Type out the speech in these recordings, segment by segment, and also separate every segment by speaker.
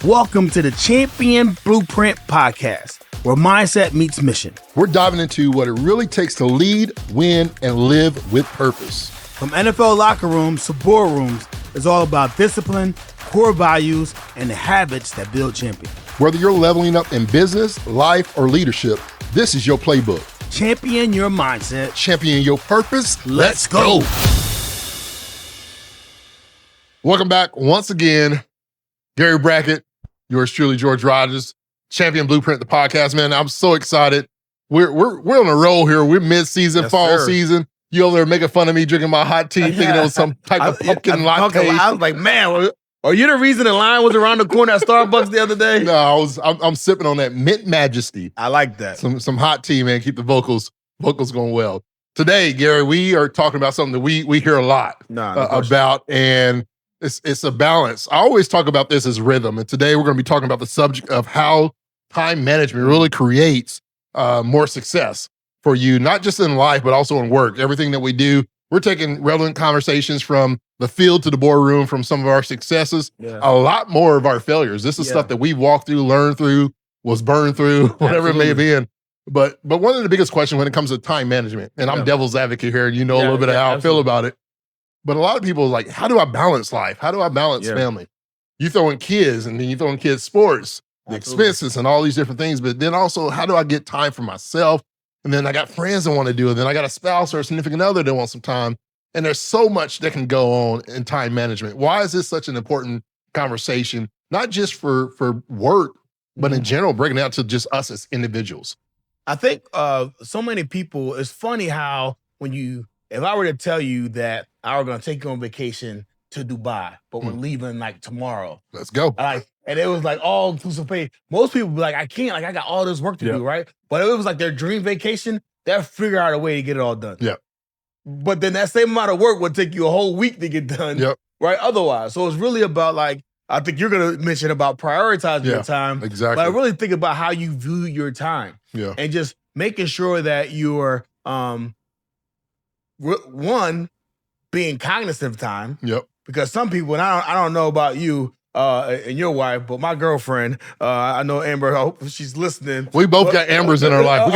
Speaker 1: Welcome to the Champion Blueprint Podcast, where mindset meets mission.
Speaker 2: We're diving into what it really takes to lead, win, and live with purpose.
Speaker 1: From NFL locker rooms to boardrooms, it's all about discipline, core values, and the habits that build champions.
Speaker 2: Whether you're leveling up in business, life, or leadership, this is your playbook.
Speaker 1: Champion your mindset.
Speaker 2: Champion your purpose.
Speaker 1: Let's go.
Speaker 2: Welcome back once again, Gary Brackett, yours truly, George Rogers, Champion Blueprint, the podcast, man. I'm so excited. We're on a roll here. We're mid-season, fall season. You over there making fun of me drinking my hot tea, thinking it was some type of pumpkin latte.
Speaker 1: I was like, man, are you the reason the line was around the corner at Starbucks the other day?
Speaker 2: No, I'm sipping on that Mint Majesty.
Speaker 1: I like that.
Speaker 2: Some hot tea, man. Keep the vocals going well. Today, Gary, we are talking about something that we hear a lot about, and it's a balance. I always talk about this as rhythm, and today we're going to be talking about the subject of how time management really creates more success for you, not just in life, but also in work. Everything that we do, we're taking relevant conversations from the field to the boardroom, from some of our successes, a lot more of our failures. This is stuff that we walked through, learned through, was burned through, whatever it may have been. But one of the biggest questions when it comes to time management, and I'm devil's advocate here, and you know a little bit of how I feel about it. But a lot of people are like, how do I balance life? How do I balance family? You throw in kids, and then you throw in kids' sports, the expenses, and all these different things. But then also, how do I get time for myself? And then I got friends that want to do it. Then I got a spouse or a significant other that wants some time. And there's so much that can go on in time management. Why is this such an important conversation? Not just for work, but in general, breaking down to just us as individuals.
Speaker 1: I think so many people, it's funny how if I were to tell you that I were going to take you on vacation to Dubai, but we're leaving like tomorrow.
Speaker 2: Let's go.
Speaker 1: And it was like all inclusive pay. Most people be like, I can't, like I got all this work to do, right? But if it was like their dream vacation, they'll figure out a way to get it all done.
Speaker 2: Yeah.
Speaker 1: But then that same amount of work would take you a whole week to get done, right? Otherwise. So it's really about like, I think you're going to mention about prioritizing your time.
Speaker 2: Exactly.
Speaker 1: But I really think about how you view your time. Yeah. And just making sure that you're, one, being cognizant of time.
Speaker 2: Yep.
Speaker 1: Because some people, and I don't know about you and your wife, but my girlfriend, I know Amber, I hope she's listening.
Speaker 2: We both got Ambers in our life. We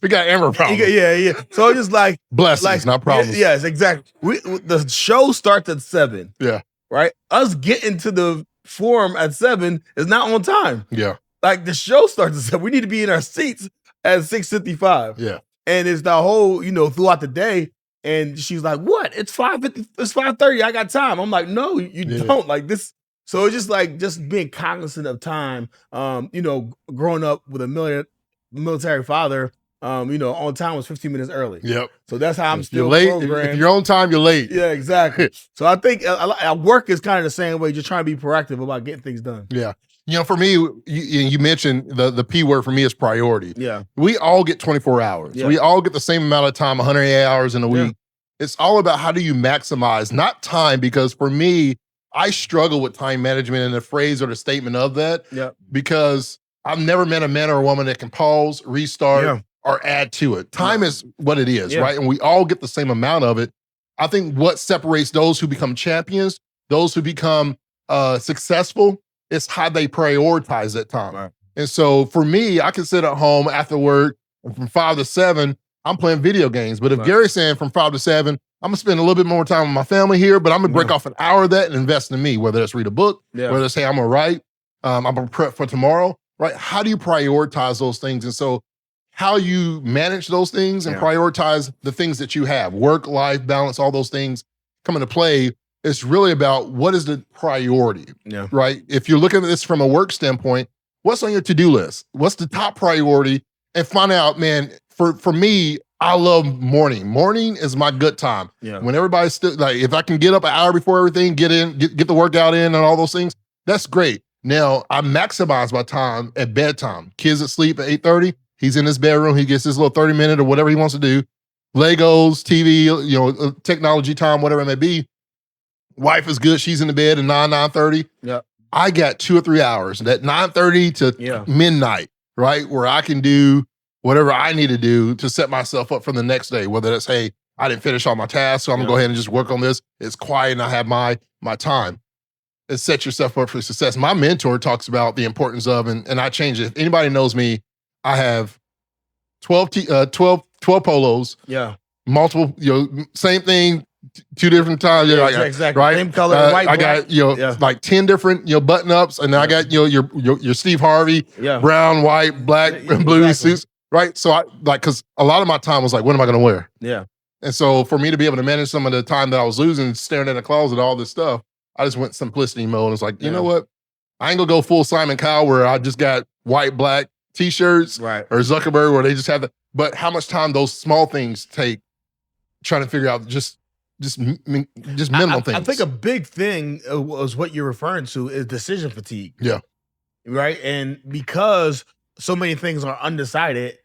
Speaker 2: got Amber problems.
Speaker 1: Yeah. So it's just like
Speaker 2: blessings, not problems.
Speaker 1: Yes, exactly. The show starts at 7.
Speaker 2: Yeah.
Speaker 1: Right? Us getting to the forum at 7 is not on time.
Speaker 2: Yeah.
Speaker 1: Like the show starts at 7. We need to be in our seats at 6:55. Yeah. And it's the whole, throughout the day. And she's like, what? It's 5:50, it's 5:30. I got time. I'm like, no, you don't. Like this. So it's just like being cognizant of time. Growing up with a military father, on time was 15 minutes early.
Speaker 2: Yep.
Speaker 1: So that's how I'm still
Speaker 2: you're late.
Speaker 1: programmed.
Speaker 2: If you're on time, you're late.
Speaker 1: Yeah, exactly. So I think work is kind of the same way, just trying to be proactive about getting things done.
Speaker 2: Yeah. For me, you mentioned the P word for me is priority.
Speaker 1: Yeah.
Speaker 2: We all get 24 hours. Yeah. We all get the same amount of time, 108 hours in a week. It's all about how do you maximize, not time, because for me, I struggle with time management and the phrase or the statement of that because I've never met a man or a woman that can pause, restart, or add to it. Time is what it is, right? And we all get the same amount of it. I think what separates those who become champions, those who become successful, is how they prioritize that time. Right. And so for me, I can sit at home after work from 5 to 7, I'm playing video games. But if Gary's saying from 5 to 7, I'm gonna spend a little bit more time with my family here, but I'm gonna break off an hour of that and invest in me, whether it's read a book, whether it's, hey, I'm gonna write, I'm gonna prep for tomorrow, right? How do you prioritize those things? And so how you manage those things and prioritize the things that you have, work, life, balance, all those things come into play. It's really about what is the priority, right? If you're looking at this from a work standpoint, what's on your to-do list? What's the top priority? And find out, man, for me, I love morning. Morning is my good time. Yeah. When everybody's still, like, if I can get up an hour before everything, get the workout in and all those things, that's great. Now, I maximize my time at bedtime. Kids asleep at 8:30, he's in his bedroom, he gets his little 30-minute or whatever he wants to do. Legos, TV, technology time, whatever it may be. Wife is good. She's in the bed at 9:30. Yeah. I got 2 or 3 hours, that 9:30 to midnight, right? Where I can do whatever I need to do to set myself up for the next day. Whether that's, hey, I didn't finish all my tasks, so I'm gonna go ahead and just work on this. It's quiet and I have my time. it sets yourself up for success. My mentor talks about the importance of, and I change it. If anybody knows me, I have 12 polos.
Speaker 1: Yeah.
Speaker 2: Multiple, same thing, 2 different times.
Speaker 1: Exactly.
Speaker 2: Right?
Speaker 1: Same color, white,
Speaker 2: I got, like 10 different, button-ups, and then I got, your Steve Harvey, brown, white, black, and blue suits, right? So because a lot of my time was like, what am I going to wear?
Speaker 1: Yeah.
Speaker 2: And so for me to be able to manage some of the time that I was losing, staring in the closet, all this stuff, I just went simplicity mode. It's like, you know what? I ain't gonna go full Simon Cowell where I just got white, black t-shirts,
Speaker 1: right?
Speaker 2: Or Zuckerberg where they just have but how much time those small things take trying to figure out just minimal things.
Speaker 1: I think a big thing was what you're referring to is decision fatigue.
Speaker 2: Yeah.
Speaker 1: Right. And because so many things are undecided,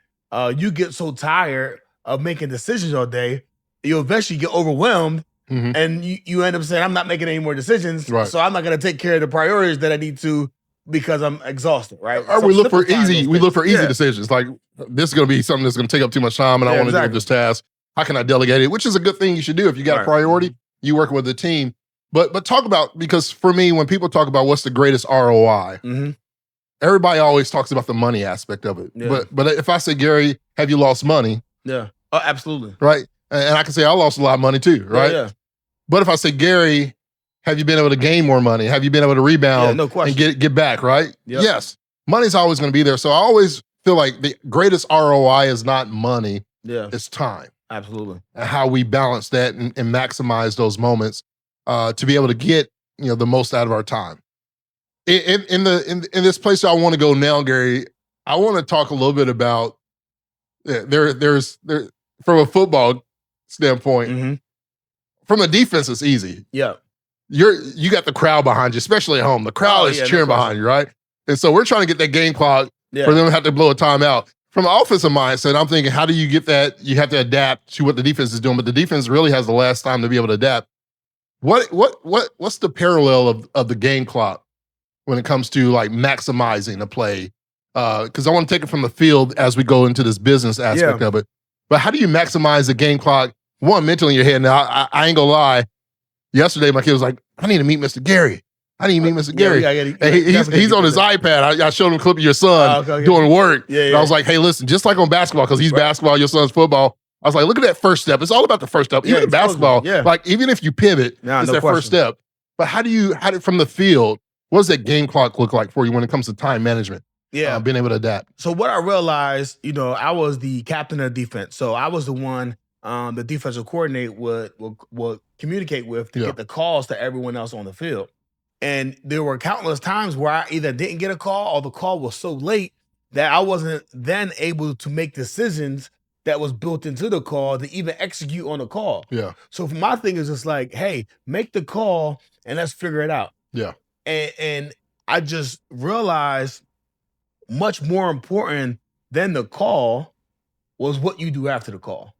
Speaker 1: you get so tired of making decisions all day, you eventually get overwhelmed.
Speaker 2: Mm-hmm.
Speaker 1: And you end up saying, I'm not making any more decisions,
Speaker 2: right.
Speaker 1: So I'm not going to take care of the priorities that I need to because I'm exhausted, right?
Speaker 2: Or
Speaker 1: so
Speaker 2: we look for easy decisions. Like, this is going to be something that's going to take up too much time, and I want to do this task. How can I delegate it? Which is a good thing you should do if you got a priority. You work with a team, but talk about, because for me, when people talk about what's the greatest ROI, everybody always talks about the money aspect of it. Yeah. But if I say, Gary, have you lost money?
Speaker 1: Yeah. Oh, absolutely.
Speaker 2: Right. And I can say I lost a lot of money too, right?
Speaker 1: Yeah.
Speaker 2: But if I say, Gary, have you been able to gain more money? Have you been able to rebound and get back, right?
Speaker 1: Yep.
Speaker 2: Yes. Money's always going to be there. So I always feel like the greatest ROI is not money.
Speaker 1: Yeah.
Speaker 2: It's time.
Speaker 1: Absolutely.
Speaker 2: And how we balance that and maximize those moments to be able to get, the most out of our time. In this place I want to go now, Gary, I want to talk a little bit about there's from a football standpoint. From a defense, it's easy.
Speaker 1: Yeah.
Speaker 2: You got the crowd behind you, especially at home. The crowd is cheering behind you, right? And so we're trying to get that game clock for them to have to blow a timeout. From an offensive mindset, I'm thinking, how do you get that? You have to adapt to what the defense is doing, but the defense really has the last time to be able to adapt. What's the parallel of the game clock when it comes to like maximizing a play? Because I want to take it from the field as we go into this business aspect of it. But how do you maximize the game clock? One, mentally in your head. Now, I ain't gonna lie. Yesterday, my kid was like, I need to meet Mr. Gary. I need to meet Mr. Gary. He's on his iPad. I showed him a clip of your son doing work. And I was like, hey, listen, just like on basketball, because he's basketball, your son's football. I was like, look at that first step. It's all about the first step. Even in basketball, like even if you pivot, it's that first step. But how do from the field, what does that game clock look like for you when it comes to time management?
Speaker 1: Yeah.
Speaker 2: Being able to adapt.
Speaker 1: So what I realized, I was the captain of defense. So I was the one the defensive coordinator would communicate with to get the calls to everyone else on the field. And there were countless times where I either didn't get a call or the call was so late that I wasn't then able to make decisions that was built into the call to even execute on the call.
Speaker 2: Yeah.
Speaker 1: So my thing is just like, hey, make the call and let's figure it out.
Speaker 2: Yeah.
Speaker 1: And I just realized much more important than the call was what you do after the call.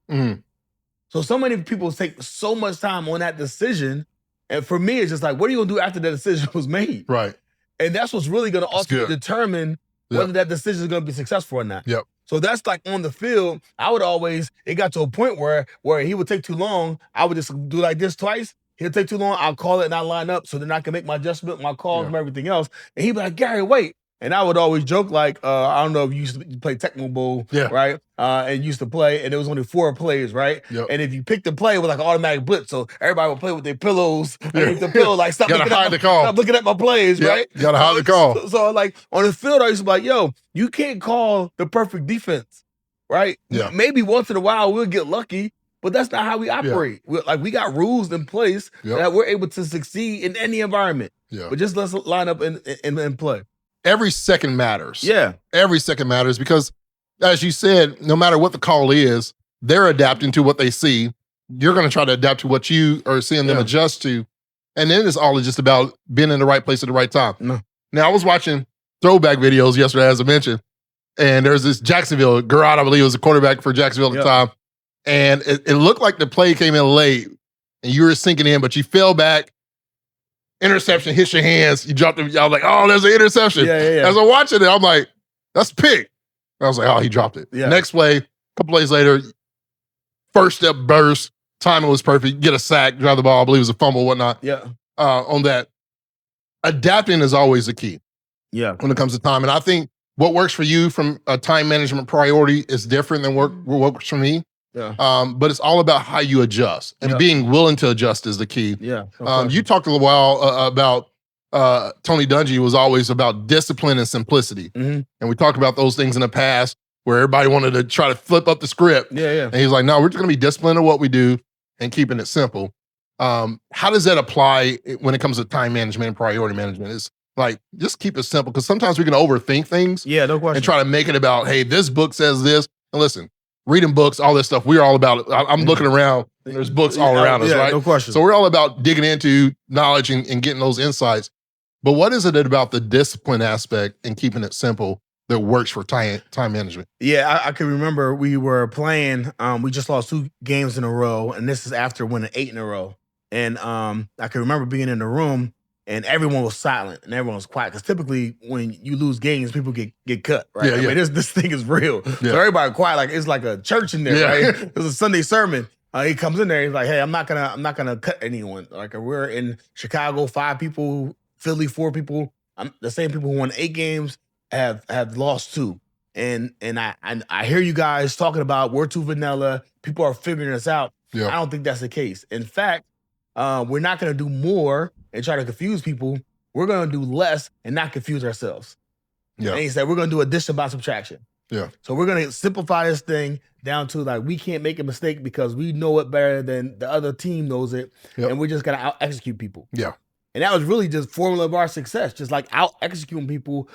Speaker 1: So many people take so much time on that decision. And for me, it's just like, what are you going to do after that decision was made?
Speaker 2: Right.
Speaker 1: And that's what's really going to also determine whether that decision is going to be successful or not.
Speaker 2: Yep.
Speaker 1: So that's like on the field, it got to a point where he would take too long. I would just do like this twice. He'll take too long. I'll call it and I line up so then I can make my adjustment, my calls and everything else. And he'd be like, Gary, wait. And I would always joke like, I don't know if you used to play Tecmo Bowl, right? And used to play, and there was only 4 plays, right?
Speaker 2: Yep.
Speaker 1: And if you picked the play, it was like an automatic blitz. So everybody would play with their pillows underneath the pillow, like stop looking at my plays, right?
Speaker 2: You gotta hide the call.
Speaker 1: So like on the field, I used to be like, yo, you can't call the perfect defense, right?
Speaker 2: Yeah.
Speaker 1: Maybe once in a while we'll get lucky, but that's not how we operate. We got rules in place that we're able to succeed in any environment.
Speaker 2: Yeah.
Speaker 1: But just let's line up and play.
Speaker 2: Every second matters.
Speaker 1: Yeah.
Speaker 2: Every second matters because, as you said, no matter what the call is, they're adapting to what they see. You're going to try to adapt to what you are seeing them adjust to. And then it's all just about being in the right place at the right time. Now, I was watching throwback videos yesterday, as I mentioned, and there's this Jacksonville, Garrett, I believe, was a quarterback for Jacksonville at the time. And it looked like the play came in late and you were sinking in, but you fell back. Interception hits your hands. You dropped it. I was like, oh, there's an interception. As I'm watching it, I'm like, that's pick. I was like, oh, he dropped it. Next play, a couple plays later, first step burst. Timing was perfect. Get a sack, drive the ball. I believe it was a fumble, whatnot.
Speaker 1: Yeah.
Speaker 2: On that. adapting is always the key.
Speaker 1: Yeah.
Speaker 2: When it comes to time. And I think what works for you from a time management priority is different than what works for me.
Speaker 1: Yeah.
Speaker 2: But it's all about how you adjust, and being willing to adjust is the key.
Speaker 1: Yeah.
Speaker 2: You talked a little while about Tony Dungy was always about discipline and simplicity. And we talked about those things in the past where everybody wanted to try to flip up the script.
Speaker 1: Yeah.
Speaker 2: And he's like, no, we're just gonna be disciplined in what we do and keeping it simple. How does that apply when it comes to time management and priority management? It's like, just keep it simple, because sometimes we can overthink things.
Speaker 1: Yeah, no question.
Speaker 2: And try to make it about, hey, this book says this. And listen, reading books, all this stuff, we're all about it. I'm looking around, and there's books all around us, right?
Speaker 1: No question.
Speaker 2: So we're all about digging into knowledge and getting those insights. But what is it about the discipline aspect and keeping it simple that works for time management?
Speaker 1: Yeah, I can remember we were playing, we just lost 2 games in a row, and this is after winning 8 in a row. And I can remember being in the room, and everyone was silent and everyone was quiet, because typically when you lose games, people get cut, right?
Speaker 2: Yeah,
Speaker 1: I mean, this thing is real.
Speaker 2: Yeah.
Speaker 1: So everybody quiet, like it's like a church in there, right? It was a Sunday sermon. He comes in there, he's like, hey, I'm not gonna cut anyone. Like, we're in Chicago, 5 people, Philly, 4 people. The same people who won 8 games have lost 2. And I hear you guys talking about we're too vanilla, people are figuring us out.
Speaker 2: Yeah.
Speaker 1: I don't think that's the case. In fact, we're not gonna do more and try to confuse people. We're gonna do less and not confuse ourselves.
Speaker 2: Yeah.
Speaker 1: And he said, we're gonna do addition by subtraction.
Speaker 2: Yeah.
Speaker 1: So we're gonna simplify this thing down to, like, we can't make a mistake because we know it better than the other team knows it.
Speaker 2: Yep.
Speaker 1: And we're just gonna out execute people.
Speaker 2: Yeah.
Speaker 1: And that was really just formula of our success, just like out executing people.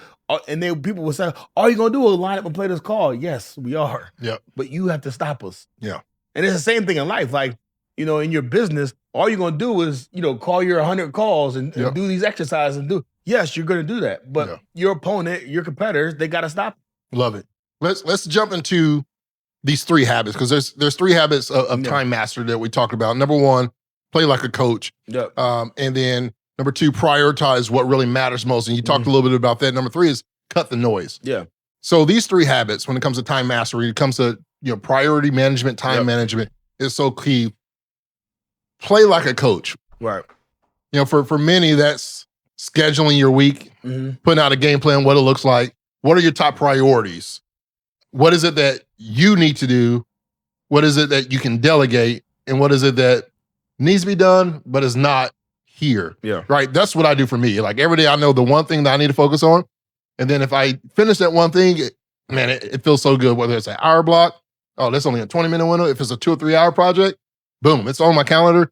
Speaker 1: And then people would say, all you're gonna do is line up and play this call. Yes, we are.
Speaker 2: Yeah.
Speaker 1: But you have to stop us.
Speaker 2: Yeah.
Speaker 1: And it's the same thing in life. Like, in your business, all you're gonna do is, call your 100 calls and do these exercises and do. Yes, you're gonna do that. But your opponent, your competitors, they gotta stop.
Speaker 2: Love it. Let's jump into these 3 habits, because there's 3 habits of time master that we talked about. Number 1, play like a coach.
Speaker 1: Yep.
Speaker 2: And then number 2, prioritize what really matters most. And you talked a little bit about that. Number 3 is cut the noise.
Speaker 1: Yeah.
Speaker 2: So these 3 habits, when it comes to time mastery, it comes to priority management, time management, is so key. Play like a coach.
Speaker 1: Right.
Speaker 2: For many, that's scheduling your week, putting out a game plan, what it looks like. What are your top priorities? What is it that you need to do? What is it that you can delegate? And what is it that needs to be done, but is not here?
Speaker 1: Yeah.
Speaker 2: Right? That's what I do for me. Like, every day I know the one thing that I need to focus on. And then if I finish that one thing, it feels so good, whether it's an hour block. Oh, that's only a 20-minute window. If it's a 2 or 3 hour project, boom, it's on my calendar.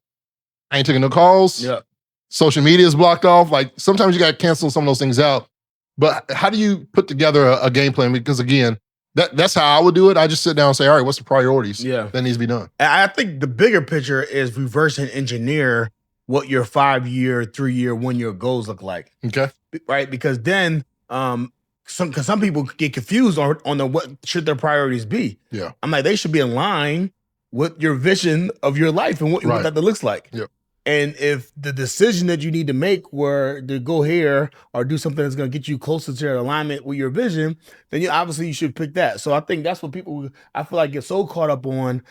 Speaker 2: I ain't taking no calls.
Speaker 1: Yeah.
Speaker 2: Social media is blocked off. Like, sometimes you got to cancel some of those things out. But how do you put together a game plan? Because again, that's how I would do it. I just sit down and say, all right, what's the priorities that needs to be done? I
Speaker 1: think the bigger picture is reverse engineer what your 5-year, 3-year, 1-year goals look like.
Speaker 2: Okay.
Speaker 1: Right? Because then some people get confused on what should their priorities be.
Speaker 2: Yeah.
Speaker 1: I'm like, they should be in line with your vision of your life and what that looks like.
Speaker 2: Yep.
Speaker 1: And if the decision that you need to make were to go here or do something that's going to get you closer to alignment with your vision, then obviously you should pick that. So I think that's what people, I feel like, get so caught up on,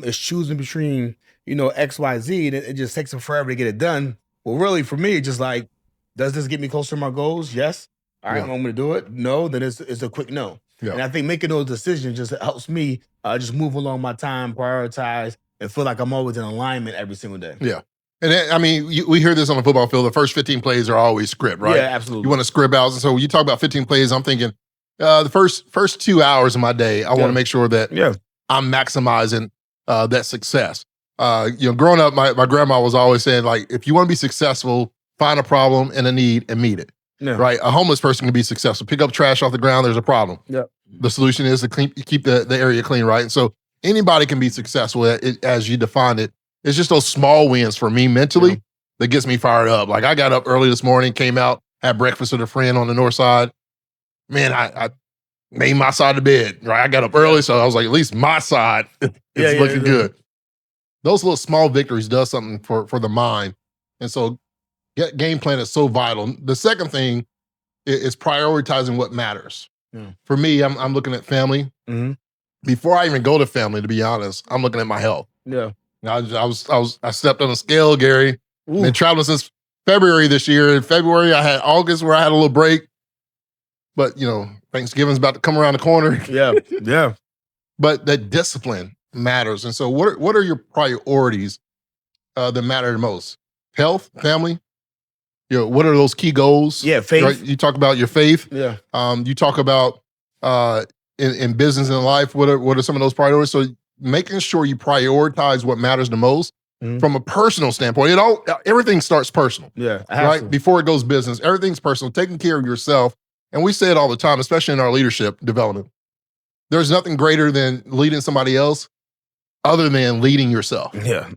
Speaker 1: is choosing between, X, Y, Z, and it just takes them forever to get it done. Well, really, for me, it's just like, does this get me closer to my goals? Yes. All right, I'm going to do it. No, then it's a quick no. Yeah. And I think making those decisions just helps me just move along my time, prioritize, and feel like I'm always in alignment every single day.
Speaker 2: Yeah. And we hear this on the football field. The first 15 plays are always script, right?
Speaker 1: Yeah, absolutely.
Speaker 2: You want to script out. And so when you talk about 15 plays, I'm thinking the first 2 hours of my day, I want to make sure that I'm maximizing that success. Growing up, my grandma was always saying, like, if you want to be successful, find a problem and a need and meet it. Yeah. Right? A homeless person can be successful. Pick up trash off the ground, there's a problem.
Speaker 1: Yeah.
Speaker 2: The solution is to keep the area clean, right? And so anybody can be successful as you defined it. It's just those small wins for me mentally that gets me fired up. Like, I got up early this morning, came out, had breakfast with a friend on the north side. Man, I made my side of the bed, right? I got up early, so I was like, at least my side is looking good. Those little small victories does something for the mind. And so game plan is so vital. The second thing is prioritizing what matters. Yeah. For me, I'm looking at family. Mm-hmm. Before I even go to family, to be honest, I'm looking at my health.
Speaker 1: Yeah.
Speaker 2: I stepped on a scale, Gary. Been traveling since February this year. In February, I had August where I had a little break. But, Thanksgiving's about to come around the corner.
Speaker 1: Yeah, yeah.
Speaker 2: But that discipline matters. And so what are your priorities that matter the most? Health, family? What are those key goals?
Speaker 1: Yeah, faith.
Speaker 2: Right? You talk about your faith.
Speaker 1: Yeah.
Speaker 2: You talk about in business and life, what are some of those priorities? So making sure you prioritize what matters the most from a personal standpoint. Everything starts personal.
Speaker 1: Yeah.
Speaker 2: Right? Before it goes business, everything's personal. Taking care of yourself. And we say it all the time, especially in our leadership development. There's nothing greater than leading somebody else other than leading yourself.
Speaker 1: Yeah.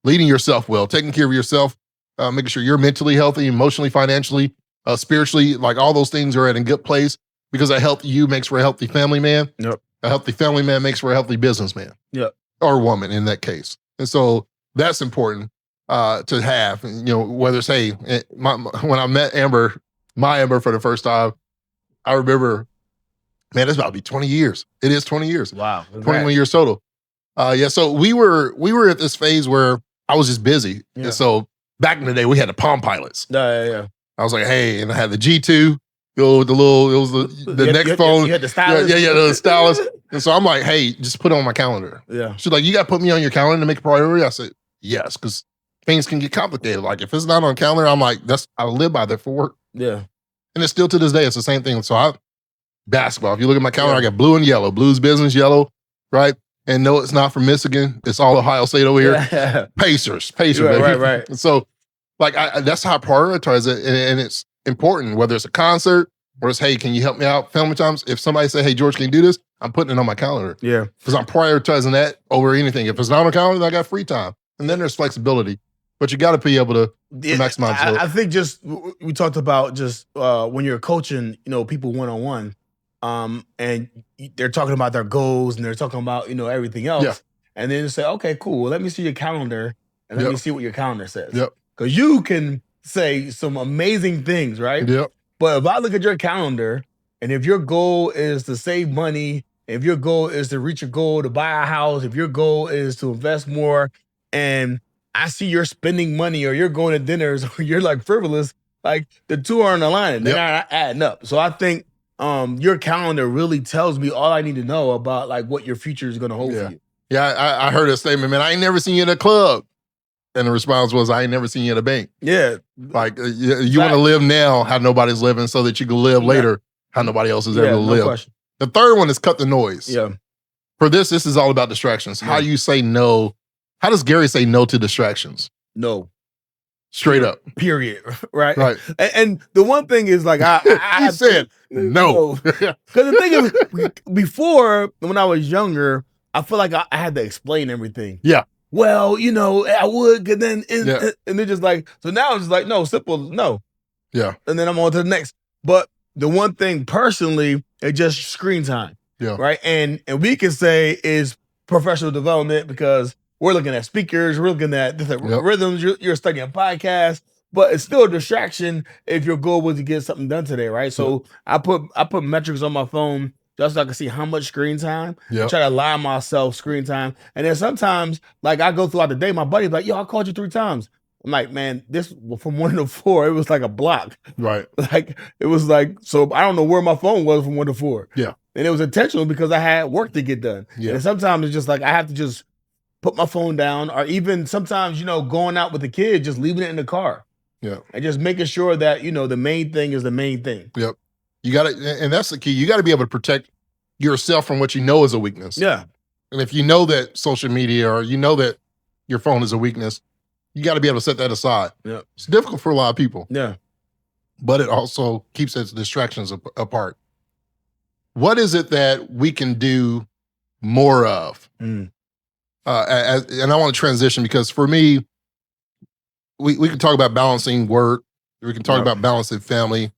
Speaker 2: Leading yourself well, taking care of yourself, making sure you're mentally healthy, emotionally, financially, spiritually, like all those things are at a good place because a healthy you makes for a healthy family man.
Speaker 1: Yep.
Speaker 2: A healthy family man makes for a healthy businessman.
Speaker 1: Yep.
Speaker 2: Or woman in that case. And so that's important to have. Whether it's, when I met my Amber for the first time, I remember, man, it's about to be 20 years. It is 20 years.
Speaker 1: Wow.
Speaker 2: 21 years total. So we were at this phase where I was just busy.
Speaker 1: Yeah.
Speaker 2: And so back in the day, we had the Palm Pilots.
Speaker 1: Yeah.
Speaker 2: I was like, hey, and I had the G2, it was the next phone.
Speaker 1: You had the stylus.
Speaker 2: Yeah, the stylus. And so I'm like, hey, just put it on my calendar.
Speaker 1: Yeah.
Speaker 2: She's like, you got to put me on your calendar to make a priority? I said, yes, because things can get complicated. Like if it's not on calendar, I'm like, I live by that for work.
Speaker 1: Yeah.
Speaker 2: And it's still to this day, it's the same thing. So basketball, if you look at my calendar, I got blue and yellow, Blues business, yellow, right? And no, it's not from Michigan. It's all Ohio State over here.
Speaker 1: Yeah.
Speaker 2: Pacers, baby.
Speaker 1: Right.
Speaker 2: And so that's how I prioritize it. And it's important, whether it's a concert or it's, hey, can you help me out family times? If somebody say, hey, George, can you do this? I'm putting it on my calendar.
Speaker 1: Yeah.
Speaker 2: Because I'm prioritizing that over anything. If it's not on my calendar, then I got free time. And then there's flexibility. But you got to be able to maximize it.
Speaker 1: I think we talked about just when you're coaching, people one-on-one, and they're talking about their goals and they're talking about, everything else.
Speaker 2: Yeah.
Speaker 1: And then you say, okay, cool. Well, let me see your calendar and let me see what your calendar says.
Speaker 2: Yep.
Speaker 1: Because you can say some amazing things, right?
Speaker 2: Yep.
Speaker 1: But if I look at your calendar and if your goal is to save money, if your goal is to reach a goal to buy a house, if your goal is to invest more, and I see you're spending money or you're going to dinners or you're like frivolous, like the two aren't aligning. They're not adding up. So I think your calendar really tells me all I need to know about like what your future is going to hold for you.
Speaker 2: Yeah, I heard a statement, man, I ain't never seen you at a club. And the response was, I ain't never seen you at a bank.
Speaker 1: Yeah.
Speaker 2: Like you want to live now how nobody's living so that you can live later how nobody else is ever going to live.
Speaker 1: Question.
Speaker 2: The third one is cut the noise.
Speaker 1: Yeah.
Speaker 2: For this is all about distractions. How you say no. How does Gary say no to distractions?
Speaker 1: No.
Speaker 2: Straight up.
Speaker 1: Period. Right?
Speaker 2: Right.
Speaker 1: And the one thing is like, I
Speaker 2: said no.
Speaker 1: Because the thing is, before, when I was younger, I feel like I had to explain everything.
Speaker 2: Yeah.
Speaker 1: Well, I would, and then they're just like, so now it's just like, no, simple, no.
Speaker 2: Yeah.
Speaker 1: And then I'm on to the next. But the one thing personally, it's just screen time.
Speaker 2: Yeah.
Speaker 1: Right. And we can say is professional development because we're looking at speakers, we're looking at different rhythms, you're studying podcasts, but it's still a distraction if your goal was to get something done today, right? So I put metrics on my phone just so I can see how much screen time. Try to allow myself screen time. And then sometimes, like I go throughout the day, my buddy's like, yo, I called you 3 times. I'm like, man, this from 1 to 4, it was like a block.
Speaker 2: Right.
Speaker 1: Like, it was like, so I don't know where my phone was from 1 to 4.
Speaker 2: Yeah.
Speaker 1: And it was intentional because I had work to get done.
Speaker 2: Yeah.
Speaker 1: And sometimes it's just like, I have to just put my phone down, or even sometimes, going out with the kid, just leaving it in the car.
Speaker 2: Yeah.
Speaker 1: And just making sure that, the main thing is the main thing.
Speaker 2: Yep. You got to, and that's the key. You got to be able to protect yourself from what you know is a weakness.
Speaker 1: Yeah.
Speaker 2: And if you know that social media or you know that your phone is a weakness, you got to be able to set that aside.
Speaker 1: Yeah.
Speaker 2: It's difficult for a lot of people.
Speaker 1: Yeah.
Speaker 2: But it also keeps its distractions apart. What is it that we can do more of? And I want to transition because for me, we can talk about balancing work. We can talk about balancing family.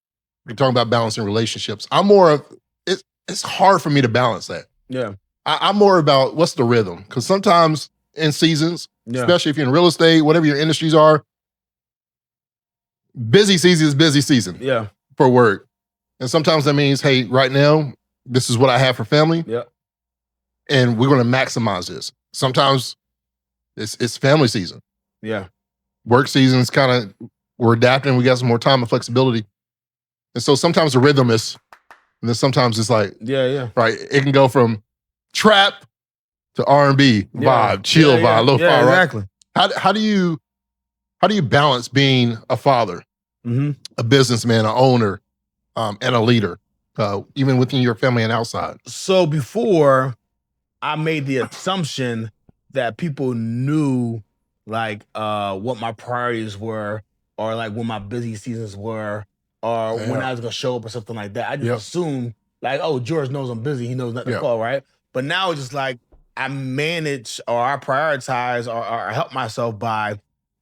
Speaker 2: We can talk about balancing relationships. I'm more of, it's hard for me to balance that.
Speaker 1: Yeah.
Speaker 2: I'm more about what's the rhythm? Because sometimes in seasons, especially if you're in real estate, whatever your industries are, busy season is busy season for work. And sometimes that means, hey, right now, this is what I have for family.
Speaker 1: Yeah.
Speaker 2: And we're going to maximize this. Sometimes it's family season.
Speaker 1: Yeah.
Speaker 2: Work season is kind of we're adapting, we got some more time and flexibility. And so sometimes the rhythm is, and then sometimes it's like, right, it can go from trap to R&B vibe, chill vibe, lo-fi,
Speaker 1: exactly.
Speaker 2: Right? How do you balance being a father, a businessman, an owner, and a leader, even within your family and outside?
Speaker 1: So before, I made the assumption that people knew like what my priorities were, or like when my busy seasons were, or when I was gonna show up or something like that. I just assumed like, oh, George knows I'm busy. He knows not to call, right? But now it's just like I manage, or I prioritize, or help myself by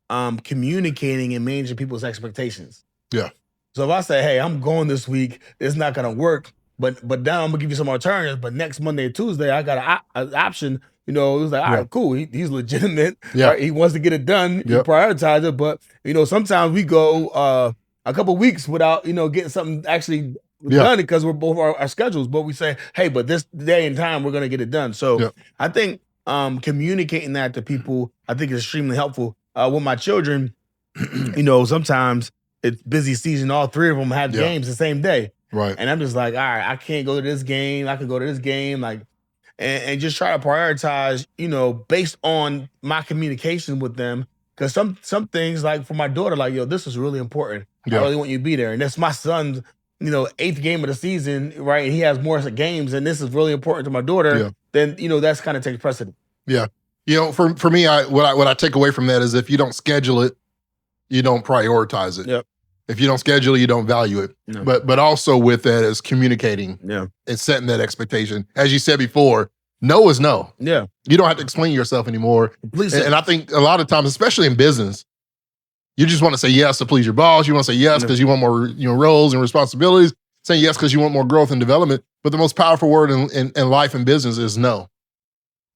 Speaker 1: communicating and managing people's expectations.
Speaker 2: Yeah.
Speaker 1: So if I say, hey, I'm going this week, it's not gonna work, but now I'm gonna give you some alternatives. But next Monday and Tuesday, I got an option. It was like, all right, cool. He's legitimate. Right? He wants to get it done. You prioritize it. But sometimes we go a couple weeks without getting something actually done because we're both our schedules. But we say, hey, but this day and time we're gonna get it done. So I think communicating that to people, I think is extremely helpful. With my children, sometimes it's busy season. All three of them have games the same day.
Speaker 2: Right.
Speaker 1: And I'm just like, all right, I can't go to this game. I can go to this game. Like, and just try to prioritize, based on my communication with them. Because some things, like for my daughter, like, yo, this is really important. I really want you to be there. And that's my son's, 8th game of the season, right? And he has more games, and this is really important to my daughter. Then, that's kind of takes precedent.
Speaker 2: Yeah. For me, what I take away from that is if you don't schedule it, you don't prioritize it.
Speaker 1: Yep.
Speaker 2: If you don't schedule it, you don't value it.
Speaker 1: No.
Speaker 2: But also with that is communicating and setting that expectation. As you said before, no is no.
Speaker 1: Yeah.
Speaker 2: You don't have to explain yourself anymore. And I think a lot of times, especially in business, you just want to say yes to please your boss. You want to say yes because you want more roles and responsibilities. Saying yes because you want more growth and development. But the most powerful word in life and business is no.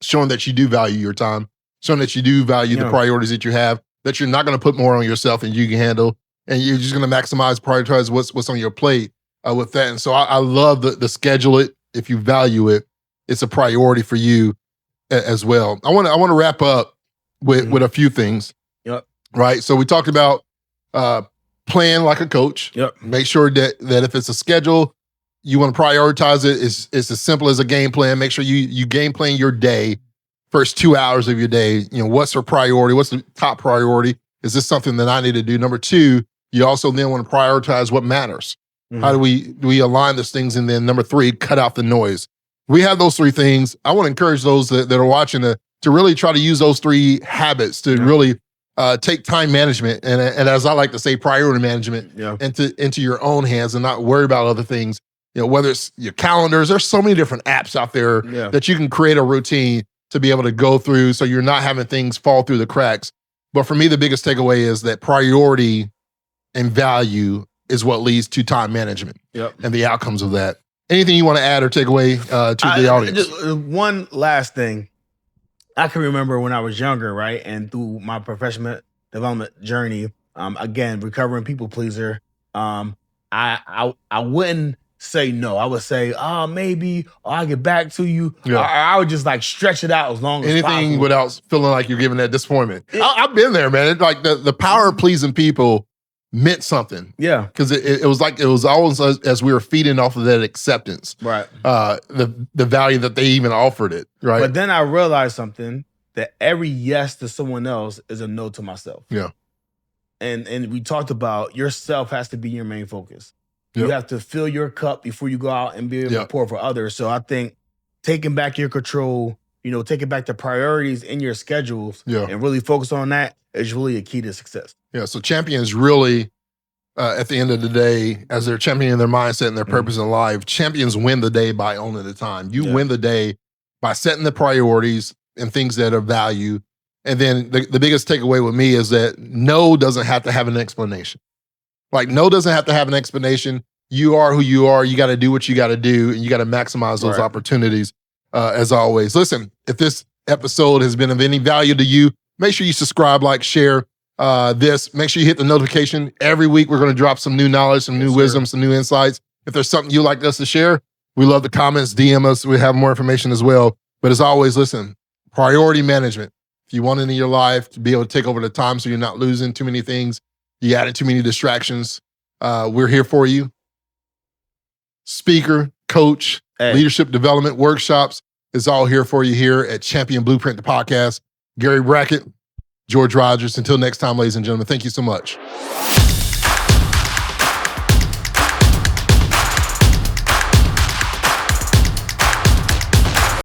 Speaker 2: Showing that you do value your time, showing that you do value the priorities that you have, that you're not going to put more on yourself than you can handle, and you're just going to maximize, prioritize what's on your plate with that. And so I love the schedule it. If you value it, it's a priority for you as well. I want to wrap up with a few things.
Speaker 1: Yep.
Speaker 2: Right. So we talked about playing like a coach.
Speaker 1: Yep.
Speaker 2: Make sure that if it's a schedule, you want to prioritize it. It's as simple as a game plan. Make sure you game plan your day, first 2 hours of your day. What's your priority? What's the top priority? Is this something that I need to do? Number 2, you also then want to prioritize what matters. How do we align those things? And then number 3, cut out the noise. We have those 3 things. I want to encourage those that are watching to really try to use those 3 habits to really take time management and as I like to say, priority management into your own hands and not worry about other things. Whether it's your calendars, there's so many different apps out there that you can create a routine to be able to go through so you're not having things fall through the cracks. But for me, the biggest takeaway is that priority and value is what leads to time management and the outcomes of that. Anything you want to add or take away to the audience?
Speaker 1: Just one last thing. I can remember when I was younger, right? And through my professional development journey, again, recovering people pleaser, I wouldn't say no. I would say, maybe, I'll get back to you. I would just like stretch it out as long as possible.
Speaker 2: Anything without feeling like you're giving that disappointment. I've been there, man. It's like the power of pleasing people meant something.
Speaker 1: Yeah.
Speaker 2: Because it was always as we were feeding off of that acceptance.
Speaker 1: Right.
Speaker 2: The value that they even offered it. Right.
Speaker 1: But then I realized something, that every yes to someone else is a no to myself.
Speaker 2: Yeah.
Speaker 1: And we talked about yourself has to be your main focus. You have to fill your cup before you go out and be able to pour for others. So I think taking back your control, taking back the priorities in your schedules and really focus on that is really a key to success.
Speaker 2: Yeah. So champions really, at the end of the day, as they're championing their mindset and their purpose in life, champions win the day by owning the time. You win the day by setting the priorities and things that are value. And then the biggest takeaway with me is that no doesn't have to have an explanation. Like no doesn't have to have an explanation. You are who you are. You got to do what you got to do, and you got to maximize those opportunities. As always, listen. If this episode has been of any value to you, make sure you subscribe, like, share this. Make sure you hit the notification. Every week we're going to drop some new knowledge, some new wisdom, some new insights. If there's something you'd like us to share, we love the comments. DM us. We have more information as well. But as always, listen. Priority management. If you want it in your life to be able to take over the time so you're not losing too many things, you added too many distractions, we're here for you. Speaker, coach, leadership development workshops is all here for you here at Champion Blueprint, the podcast. Gary Brackett, George Rogers. Until next time, ladies and gentlemen, thank you so much.